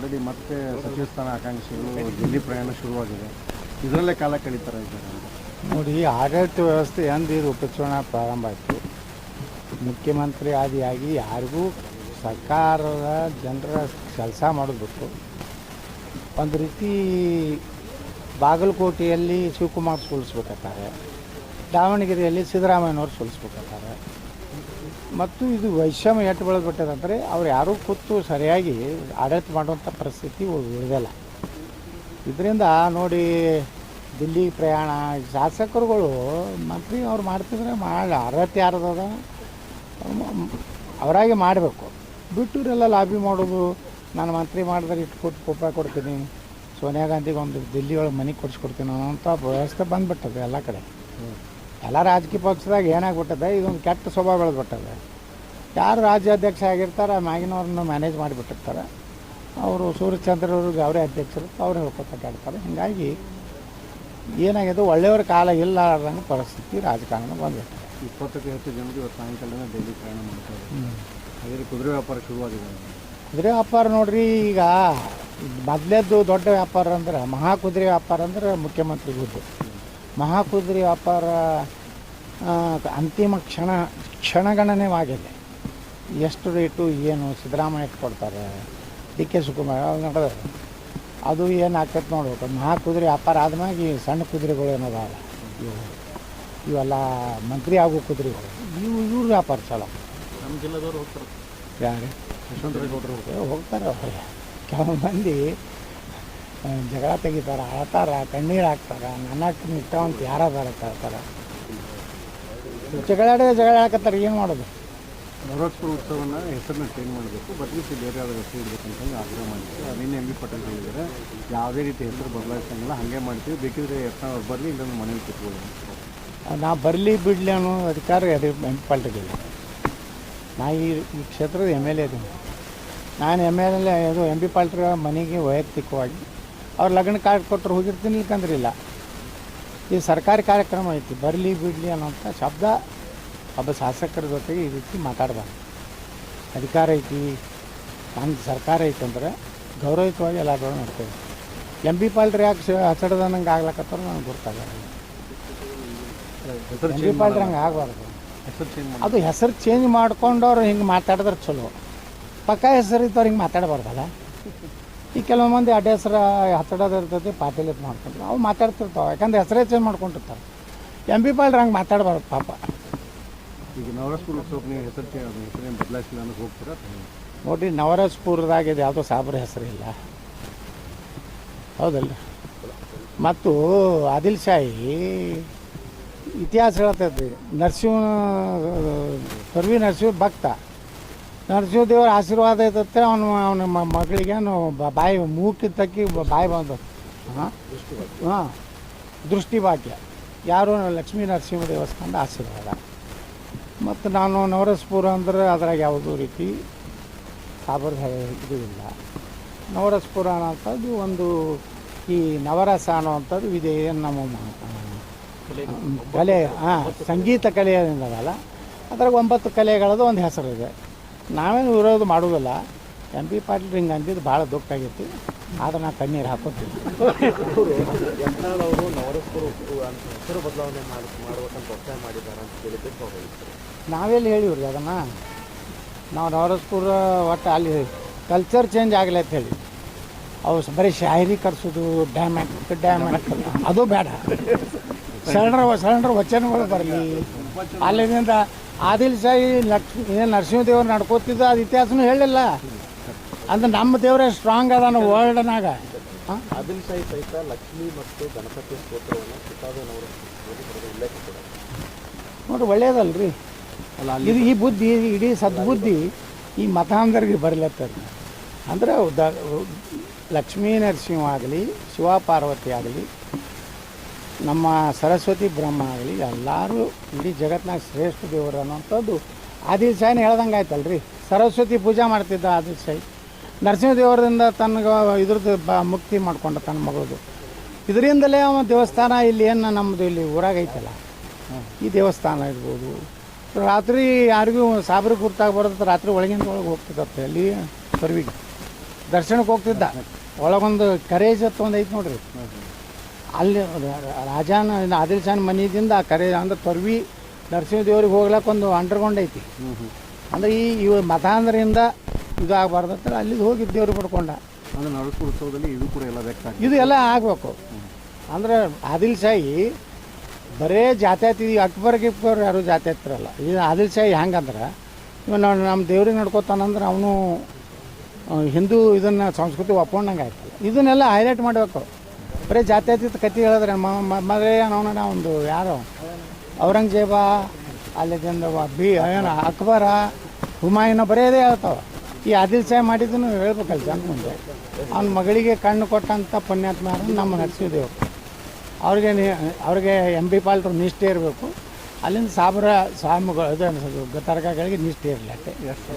Already ಮತ್ತೆ ಸಚಿವ ಸ್ಥಾನ ಆಕಾಂಕ್ಷಿಗಳು ದಿಲ್ಲಿ ಪ್ರಯಾಣ ಶುರುವಾಗಿದೆ. ಇದರಲ್ಲೇ ಕಾಲ ಕಳೀತಾರೆ ಇದ್ದಾರೆ ಅಂತ ನೋಡಿ. ಆಡಳಿತ ವ್ಯವಸ್ಥೆ ಎಂದು ಉಪಚುನಾವಣೆ ಪ್ರಾರಂಭ ಆಯಿತು, ಮುಖ್ಯಮಂತ್ರಿ ಆದಿಯಾಗಿ ಯಾರಿಗೂ ಸರ್ಕಾರದ ಜನರ ಕೆಲಸ ಮಾಡೋದು ಬಿಟ್ಟು ಒಂದು ರೀತಿ ಬಾಗಲಕೋಟೆಯಲ್ಲಿ ಶಿವಕುಮಾರ್ ಸೋಲಿಸ್ಬೇಕಾಗ್ತಾರೆ, ದಾವಣಗೆರೆಯಲ್ಲಿ ಸಿದ್ದರಾಮಯ್ಯನವ್ರು ಸೋಲಿಸ್ಬೇಕಾಗ್ತಾರೆ. ಮತ್ತು ಇದು ವೈಷಮ್ಯ ಎಟ್ಟು ಬೆಳೆದ್ಬಿಟ್ಟದಂದರೆ ಅವ್ರು ಯಾರೂ ಕೂತು ಸರಿಯಾಗಿ ಆಡಳಿತ ಮಾಡುವಂಥ ಪರಿಸ್ಥಿತಿ ಉಳಿದಿಲ್ಲ. ಇದರಿಂದ ನೋಡಿ ದಿಲ್ಲಿ ಪ್ರಯಾಣ ಶಾಸಕರುಗಳು ಮಂತ್ರಿ ಅವ್ರು ಮಾಡ್ತಿದ್ರೆ ಮಾಡಿ ಅರ್ಹತೆ ಯಾರ್ದದ ಅವರಾಗೆ ಮಾಡಬೇಕು. ಬಿಟ್ಟವರೆಲ್ಲ ಲಾಬಿ ಮಾಡೋದು, ನಾನು ಮಂತ್ರಿ ಮಾಡಿದ್ರೆ ಇಷ್ಟು ಕೊಟ್ಟು ರೂಪಾಯಿ ಕೊಡ್ತೀನಿ, ಸೋನಿಯಾ ಗಾಂಧಿಗೆ ಒಂದು ದಿಲ್ಲಿ ಒಳಗೆ ಮನೆ ಕೊಡಿಸ್ಕೊಡ್ತೀನಿ ಅನ್ನೋಂಥ ವ್ಯವಸ್ಥೆ ಬಂದುಬಿಟ್ಟದೆ ಎಲ್ಲ ಕಡೆ. ಎಲ್ಲ ರಾಜಕೀಯ ಪಕ್ಷದಾಗ ಏನಾಗ್ಬಿಟ್ಟದೆ, ಇದೊಂದು ಕೆಟ್ಟ ಸ್ವಭಾವ ಬೆಳೆದ್ಬಿಟ್ಟದೆ. ಯಾರು ರಾಜ್ಯಾಧ್ಯಕ್ಷ ಆಗಿರ್ತಾರೆ ಮ್ಯಾಗಿನವ್ರನ್ನ ಮ್ಯಾನೇಜ್ ಮಾಡಿಬಿಟ್ಟಿರ್ತಾರೆ. ಅವರು ಸೂರ್ಯಚಂದ್ರವ್ರಿಗೆ ಅವರೇ ಅಧ್ಯಕ್ಷರು, ಅವ್ರು ಹೇಳ್ಕೊತಾಡ್ತಾರೆ. ಹೀಗಾಗಿ ಏನಾಗಿದೆ, ಒಳ್ಳೆಯವ್ರ ಕಾಲ ಇಲ್ಲ ಅನ್ನೋ ಪರಿಸ್ಥಿತಿ ರಾಜಕಾರಣ ಬಂದ್ಬಿಟ್ಟು 20ಕ್ಕೂ ಹೆಚ್ಚು ಜನರು ಇವತ್ತು ಸಾಯಂಕಾಲದಿಂದ ಡೈಲಿ ಪ್ರಯಾಣ ಮಾಡ್ತಾರೆ. ಹಾಗೆ ಕುದುರೆ ವ್ಯಾಪಾರ ಶುರುವಾಗಿದೆ. ಕುದುರೆ ವ್ಯಾಪಾರ ನೋಡ್ರಿ, ಈಗ ಮೊದಲೇದ್ದು ದೊಡ್ಡ ವ್ಯಾಪಾರ ಅಂದ್ರೆ ಮಹಾಕುದುರೆ ವ್ಯಾಪಾರ ಅಂದ್ರೆ ಮುಖ್ಯಮಂತ್ರಿ ಹುದ್ದೆ. ಮಹಾಕುದುರೆ ವ್ಯಾಪಾರ ಅಂತಿಮ ಕ್ಷಣಗಣನೆವಾಗಿದೆ. ಎಷ್ಟು ರೇಟು ಏನು ಸಿದ್ದರಾಮಯ್ಯ ಕೊಡ್ತಾರೆ, ಡಿ ಕೆ ಶಿವಕುಮಾರ್ ನಡೆದ ಅದು ಏನಾಗ್ತೈತೆ ನೋಡ್ಬೇಕು. ಮಹಾಕುದುರೆ ವ್ಯಾಪಾರ ಆದ್ಮ್ಯಾಗ ಈ ಸಣ್ಣ ಕುದುರೆಗಳು ಏನದಾವ ಇವೆಲ್ಲ ಮಂತ್ರಿ ಆಗೋ ಕುದುರೆಗಳು ಇವ್ರ ವ್ಯಾಪಾರ ಚಲೋ. ನಮ್ಮ ಜಿಲ್ಲೆದವ್ರು ಹೋಗ್ತಾರೆ. ಯಾರು ಯಶವಂತರೇಗೌಡರು ಹೋಗ್ತಾರೆ. ಕೆಲವು ಮಂದಿ ಜಗಳ ತೆಗಿತಾರೆ, ಅಳ್ತಾರೆ, ಕಣ್ಣೀರು ಹಾಕ್ತಾರೆ, ನನ್ನ ನಿಷ್ಠಾವಂತ ಯಾರಾದಾರ ಹೇಳ್ತಾರೆ. ಜಗಳ ಹಾಕತ್ತಾರೆ, ಏನು ಮಾಡೋದು. ನವರಾತ್ರಿ ಉತ್ಸವನ ಹೆಸರನ್ನ ಚೇಂಜ್ ಮಾಡಬೇಕು, ಬದಲಿಸಿ ಬೇರೆ ಯಾವುದೋ ಹೆಸರು ಇಡಬೇಕಂತಂದು ಆಗ್ರಹ ಮಾಡಿದ್ರು. ಅದೇನು ಎಂ ಬಿ ಪಾಟೀಲ್ ಹೇಳಿದರೆ ಯಾವುದೇ ರೀತಿ ಹೆಸರು ಬದಲಾಯಿಸಂಗಿಲ್ಲ, ಹಾಗೆ ಮಾಡ್ತೀವಿ, ಬೇಕಿದ್ರೆ ಯತ್ನಾಳ್ ಬರಲಿ ಇಲ್ಲೊಂದು ಮನೇಲಿ ಕೂತ್ಕೊಳ್ಳಿ. ನಾ ಬರಲಿ ಬಿಡಲಿ ಅನ್ನೋ ಅಧಿಕಾರ ಎಂ ಪಿ ಪಾಟೀಲ್ಗಿಲ್ಲ. ನಾ ಈ ಕ್ಷೇತ್ರದ ಎಮ್ ಎಲ್ ಎ ಇದ್ದೀನಿ. ನಾನು ಎಮ್ ಎಲ್ ಎ ಇದು ಎಂ ಪಿ ಪಾಟೀಲ್ ಮನೆಗೆ ವೈಯಕ್ತಿಕವಾಗಿ ಅವ್ರು ಲಗ್ನ ಕಾರ್ಡ್ ಕೊಟ್ಟರು ಹೋಗಿರ್ತೀನಿ, ಇಲ್ಕಂದ್ರಿಲ್ಲ. ಈ ಸರ್ಕಾರಿ ಕಾರ್ಯಕ್ರಮ ಐತಿ, ಬರಲಿ ಬಿಡಲಿ ಅನ್ನೋಂಥ ಶಬ್ದ ಒಬ್ಬ ಶಾಸಕರ ಜೊತೆಗೆ ಈ ರೀತಿ ಮಾತಾಡಬಾರ್ದು. ಅಧಿಕಾರ ಐತಿ, ನನ್ನ ಸರ್ಕಾರ ಐತಿ ಅಂದ್ರೆ ಗೌರವಯುತವಾಗಿ ಎಲ್ಲರೂ ನೋಡ್ತೇವೆ. ಎಂ ಪಿ ಪಾಲ್ಟ್ರು ಯಾಕೆ ಹಚ್ಚಡ್ದಂಗೆ ಆಗ್ಲಕತ್ತಾರ ನನಗೆ ಗೊತ್ತಾಗಲ್ಲ. ಎಂ ಪಿ ಪಾಲ್ಟ್ರು ಹಂಗೆ ಆಗಬಾರ್ದು. ಅದು ಹೆಸರು ಚೇಂಜ್ ಮಾಡ್ಕೊಂಡವ್ರು ಹಿಂಗೆ ಮಾತಾಡಿದ್ರೆ ಚಲೋ. ಪಕ್ಕ ಹೆಸರು ಇದ್ದವ್ರು ಹಿಂಗೆ ಮಾತಾಡಬಾರ್ದಲ್ಲ. ಈ ಕೆಲವು ಮಂದಿ ಅಡ್ಡ ಹೆಸರು ಹಚ್ಚಡೋದು ಇರ್ತೈತಿ, ಪಾಟೀಲ್ ಇದು ಮಾಡ್ಕೊಂಡ್ರು ಅವು ಮಾತಾಡ್ತಿರ್ತಾವೆ. ಯಾಕಂದ್ರೆ ಹೆಸರೇ ಚೇಂಜ್ ಮಾಡ್ಕೊಂಡಿರ್ತಾರೆ. ಎಂ ಪಿ ಪಾಲ್ಟ್ರು ಹಂಗೆ ಮಾತಾಡಬಾರ್ದು ಪಾಪ. ಈಗ ನವರಾತ್ರಿ ಉತ್ಸವಕ್ಕೆ ನೀವು ಹೆಸರೇನು ಬದಲಾಯಿಸಿಲ್ಲ ಅನ್ನೋದು ಹೋಗ್ತೀರಾ? ನೋಡಿರಿ, ನವರಸಪುರದಾಗ ಇದು ಯಾವುದೋ ಸಾಬ್ರ ಹೆಸರಿಲ್ಲ, ಹೌದಲ್ಲ. ಮತ್ತು ಆದಿಲ್ ಶಾಹಿ ಇತಿಹಾಸ ಹೇಳ್ತೈತಿ. ಪರ್ವಿ ನರಸಿಂಹ ಭಕ್ತ, ನರಸಿಂಹದೇವರ ಆಶೀರ್ವಾದ ಐತತ್ತೆ. ಅವನ ಮಗಳಿಗೆ ಬಾಯಿ ಮೂಕಿ ತಕ್ಕಿ ಬಾಯಿ ಬಂದ ದೃಷ್ಟಿ ಭಾಗ್ಯ ಯಾರು ಲಕ್ಷ್ಮೀ ನರಸಿಂಹ ದೇವಸ್ಥಾನದ ಆಶೀರ್ವಾದ. ಮತ್ತು ನಾನು ನವರಸಪುರ ಅಂದ್ರೆ ಅದ್ರಾಗ ಯಾವುದೂ ರೀತಿ ಸಾಬರ್ದ ಇದು ಇಲ್ಲ. ನವರಸಪುರ ಅನ್ನೋಂಥದ್ದು ಒಂದು ಈ ನವರಸ ಅನ್ನೋವಂಥದ್ದು ಇದೆ. ನಮ್ಮ ಕಲೆ ಸಂಗೀತ ಕಲೆಯಿಂದಲ್ಲ, ಅದ್ರಾಗ 9 ಕಲೆಗಳದ್ದು ಒಂದು ಹೆಸರಿದೆ. ನಾವೇನು ವಿರೋಧ ಮಾಡೋದಿಲ್ಲ. ಎಂ ಪಿ ಪಾಟೀಲ್ ಹಿಂಗೆ ಅಂದಿದ್ದು ಭಾಳ ದುಃಖ ಆಗೈತಿ. ಆದ್ರೆ ನಾನು ಕಣ್ಣೀರು ಹಾಕೋತೀನಿ. ಯತ್ನಾಳ್ ನವರಸಪುರ ಹೆಸರು ಬದಲಾವಣೆ ಮಾಡ್ಬೇಕಂತ ಒತ್ತಾಯ ಮಾಡಿದ್ದಾರೆ ಅಂತ ಕೇಳಿದ್ದಕ್ಕೆ ನಾವೆಲ್ಲಿ ಹೇಳಿವ್ರಿ ಅದನ್ನು. ನಾವು ನವರಸಪುರ ಒಟ್ಟು ಅಲ್ಲಿ ಕಲ್ಚರ್ ಚೇಂಜ್ ಆಗಲಿ ಅಂತ ಹೇಳಿ ಅವು ಬರೀ ಶಾಯರಿ ಕರ್ಸೋದು, ಡ್ಯಾಮ್ ಅದು ಬೇಡ. ಶರಣರ ವಚನಗಳು ಬರಲಿ. ಅಲ್ಲಿಂದ ಆದಿಲ್ ಶಾಹಿ ಏನು ನರಸಿಂಹದೇವ್ರು ನಡ್ಕೋತಿದ್ದ ಅದು ಇತಿಹಾಸನೂ ಹೇಳಿಲ್ಲ. ಅಂದ್ರೆ ನಮ್ಮ ದೇವರೇ ಸ್ಟ್ರಾಂಗ್ ಅದಾನ ವರ್ಲ್ಡ್ನಾಗ. ಆದಿಲ್ ಶಾಹಿ ಸಹಿತ ಲಕ್ಷ್ಮೀ ಮತ್ತು ಗಣಪತಿ ಸ್ತೋತ್ರವನ್ನು ಉಲ್ಲೇಖ ನೋಡ್ರಿ, ಒಳ್ಳೇದಲ್ರಿ. ಇದು ಈ ಬುದ್ಧಿ, ಇಡೀ ಸದ್ಬುದ್ಧಿ ಈ ಮತಾಂಧರಿಗೆ ಬರಲತ್ತದ. ಅಂದರೆ ಲಕ್ಷ್ಮೀ ನರಸಿಂಹ ಆಗಲಿ, ಶಿವ ಪಾರ್ವತಿ ಆಗಲಿ, ನಮ್ಮ ಸರಸ್ವತಿ ಬ್ರಹ್ಮ ಆಗಲಿ, ಎಲ್ಲರೂ ಇಡೀ ಜಗತ್ತಿನಾಗ ಶ್ರೇಷ್ಠ ದೇವರು ಅನ್ನೋಂಥದ್ದು ಆದಿಲ್ ಶಾಹಿನ ಹೇಳ್ದಂಗೆ ಆಯ್ತಲ್ರಿ. ಸರಸ್ವತಿ ಪೂಜೆ ಮಾಡ್ತಿದ್ದ ಆದಿಲ್ ಶಾಹಿ, ನರಸಿಂಹದೇವರದಿಂದ ತನಗೆ ಇದ್ರದ್ದು ಮುಕ್ತಿ ಮಾಡ್ಕೊಂಡ ತನ್ನ ಮಗಳದು. ಇದರಿಂದಲೇ ಅವ ದೇವಸ್ಥಾನ ಇಲ್ಲಿ ಏನು ನಮ್ಮದು ಇಲ್ಲಿ ಊರಾಗ ಐತಲ್ಲ, ಈ ದೇವಸ್ಥಾನ ಇರ್ಬೋದು. ರಾತ್ರಿ ಯಾರಿಗೂ ಸಾಬ್ರಿಗೆ ಗುರ್ತಾಗಿ ಬರೋದು, ರಾತ್ರಿ ಒಳಗಿಂದ ಒಳಗೆ ಹೋಗ್ತಿದ್ದತ್ತೆ ಅಲ್ಲಿ ಸರ್ವಿಗೆ. ದರ್ಶನಕ್ಕೆ ಹೋಗ್ತಿದ್ದ. ಒಳಗೊಂದು ಕರೇಜ್ ಅಂತ ಒಂದು ಐತೆ ನೋಡ್ರಿ, ಅಲ್ಲಿ ರಾಜಾನ ಆದಿಲ್ ಶಾನ್ ಮನೆಯಿಂದ ಆ ಕರೇಜ್ ಅಂದ್ರೆ ತೊರ್ವಿ ನರಸಿಂಹ ದೇವ್ರಿಗೆ ಹೋಗ್ಲಕ್ಕೆ ಒಂದು ಅಂಡರ್ಗ್ರೌಂಡ್ ಐತಿ. ಅಂದರೆ ಇವ ಮತಾಂಧರಿಂದ ಇದು ಆಗಬಾರ್ದಂತ ಅಲ್ಲಿಗೆ ಹೋಗಿ ದೇವ್ರಿಗೆ ಪಡ್ಕೊಂಡ. ಅಂದರೆ ನರಸಪುರ ಉತ್ಸವದಲ್ಲಿ ಇದು ಕೂಡ ಎಲ್ಲ ವ್ಯಕ್ತ ಆಗಿದೆ. ಇದು ಎಲ್ಲ ಆಗಬೇಕು. ಅಂದ್ರೆ ಆದಿಲ್ ಶಾಹಿ ಬರೇ ಜಾತ್ಯಾತಿ, ಅಕ್ಬರ್ ಗಿಕ್ಬರ್ ಯಾರು ಜಾತ್ಯಾತಿರಲ್ಲ. ಇದು ಆದಿಲ್ ಶಾಹಿ ಹೆಂಗಂದ್ರೆ ಇವ ನಮ್ಮ ದೇವ್ರಿಗೆ ನಡ್ಕೋತಾನಂದ್ರೆ ಅವನು ಹಿಂದೂ ಇದನ್ನು ಸಂಸ್ಕೃತಿ ಒಪ್ಕೊಂಡಂಗೆ ಆಯ್ತಲ್ಲ. ಇದನ್ನೆಲ್ಲ ಹೈಲೈಟ್ ಮಾಡಬೇಕು. ಬರೀ ಜಾತ್ಯಾತೀತ ಕತೆ ಹೇಳಿದ್ರೆ ಮದುವೆ ಅವನ ಒಂದು ಯಾರು ಔರಂಗಜೇಬ ಅಲ್ಲಿಂದ ಏನು ಅಕ್ಬರ ಹುಮಾಯೂನ ಬರೆಯೋದೇ ಹೇಳ್ತಾವೆ. ಈ ಆದಿಲ್ ಶಾಹಿ ಮಾಡಿದ್ದನ್ನು ಹೇಳ್ಬೇಕಲ್ಲ ಜನ ಮುಂದೆ. ಅವ್ನ ಮಗಳಿಗೆ ಕಣ್ಣು ಕೊಟ್ಟಂಥ ಪುಣ್ಯಾತ್ಮ ನಮ್ಮ ನರಸಿಂಹದೇವರು. ಅವ್ರಿಗೆ MP ಪಾಲ್ರು ನಿಷ್ಠೆ ಇರಬೇಕು. ಅಲ್ಲಿಂದ ಸಾಬರ ಸ್ವಾಮಿಗಳು ಇದು ತರಕಾಗಳಿಗೆ ನಿಷ್ಠೆ ಇರಲಿ ಅಷ್ಟೇ. ಎಷ್ಟು